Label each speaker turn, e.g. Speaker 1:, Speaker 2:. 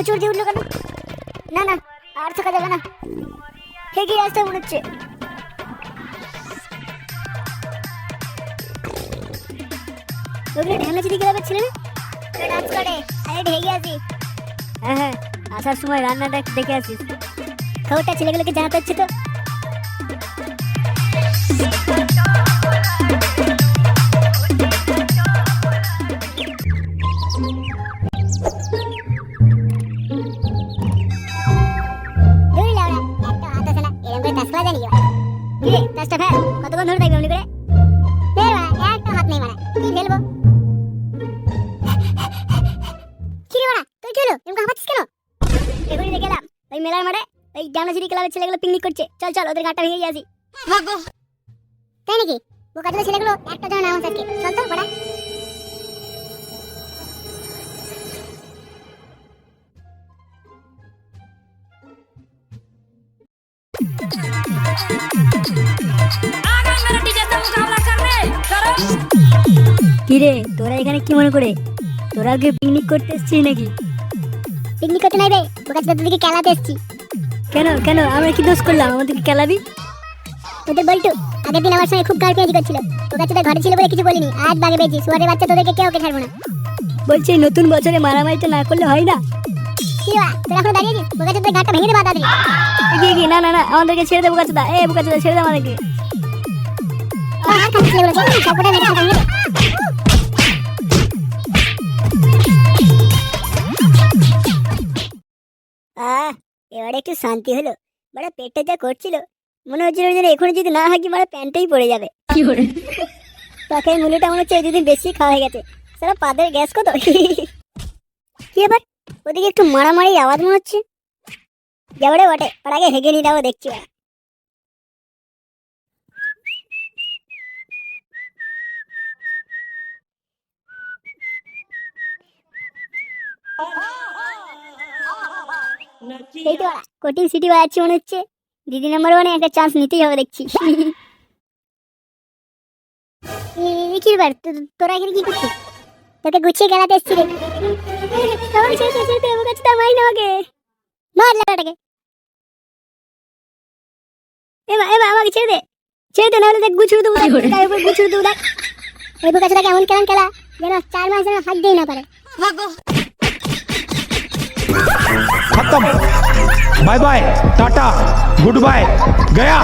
Speaker 1: মোচড় দিয়ে উঠলো কেন? না না, আর থাকা যাবে না, হেগে আসতে মনে হচ্ছে। ওগুলো ঢ্যামনা চিঠি গেলাবার ছিল না, ডান্স করে আরে ঢেগে আসি। হ্যাঁ হ্যাঁ, আসার সময় রান্নাটা দেখে আসিস, খবরটা ছেলেগুলোকে জানাতে হচ্ছে তো।
Speaker 2: ধরে লাউড়া, একটা হাত আছে না, এরকম করে টাচ করা যায় নাকি বাড়া?
Speaker 1: কিরে কাজটা ফেল, কতক্ষণ ধরে থাকবে অমনি করে?
Speaker 2: ফের বাড়া, একটা হাত নেই বাড়া, কি ফেলবো? কি রে বাড়া, তুই কি হলো? এরকম হাঁপাচ্ছিস কেন?
Speaker 1: এখনই দেখে এলাম ওই মেলার মাঠে ওই ডামনাচিরি ক্লাবের ছেলেগুলো পিকনিক করছে, চল চল ওদের গাড়টা ভেঙে আসি।
Speaker 2: তাই নাকি? বোকাচোদা ছেলেগুলো একটা জন নাম আছে আজকে, চল তো বাড়া।
Speaker 1: কিরে তোরা এখানে কি মনে করে, তোরা কি পিকনিক করতে এসছিস নাকি?
Speaker 2: পিকনিক করতে নাই রে, বোকাচোদা তোদেরকে খেলাতে এসেছি।
Speaker 1: কেন কেন, আমরা কি দোষ করলাম আমাদেরকে খেলাবি?
Speaker 2: তোদের বলটু আগের দিন আমার সঙ্গে খুব গালপিয়াজি করছিল, বোকাচোদা ঘরে ছিল বলে কিছু বলিনি, আজ বাগে পেয়েছি, সুয়ারের বাচ্চা তোদেরকে কেউ ছাড়বো না।
Speaker 1: বলছি নতুন বছরে মারামারিটা না করলে হয় না?
Speaker 2: কি বাড়া, তোরা এখনো দাঁড়িয়ে আছিস? বোকাচোদার গাঁটটা ভেঙে দে বাদ দাঁড়িয়ে।
Speaker 1: কি না না না, আমাদেরকে ছেড়ে দে বোকাচোদা, এ বোকাচোদা ছেড়ে দে আমাদেরকে।
Speaker 2: আর খাচ্ছি ছেলেগুলোকে, সবকটা মেরে ভেঙে দে।
Speaker 1: এবারে একটু শান্তি হলো, মানে পেটটা যা করছিল মনে হচ্ছিল যেন এখনো যদি না হাঁকি মানে প্যান্টটাই পড়ে যাবে। কি করে পাখায় মুলোটা মনে হচ্ছে দুদিন বেশি খাওয়া হয়ে গেছে, সারা পাদের গ্যাস কত। কি এবার ওদিকে একটু মারামারি আওয়াজ মনে হচ্ছে, যাবরে বটে, আর আগে হেগে নিয়ে যাবো দেখছি। এই তো কোটিং সিটি বাজাচ্ছি মনে হচ্ছে, দিদি নাম্বার ওয়ানে একটা চান্স নিতেই হবে দেখছি।
Speaker 2: কি ব্যাপার, তোরা এখানে কি করছিস? তোকে গুছিয়ে খেলাতে এসেছি রে।
Speaker 1: মারি না আমাকে,
Speaker 2: মার লাটাকে।
Speaker 1: এমা এমা আমাকে ছেড়ে দে, ছেড়ে দে, নাহলে দেখ গুছড়ে দেবো, গায়ের উপর গুছড়ে দেবো দেখ।
Speaker 2: এই বোকাচোদাকে এমন কেমন খেলা যেন 4 মাস যেন হাত দিয়ে না পারে।
Speaker 3: खत्म, bye bye, tata, goodbye, गया।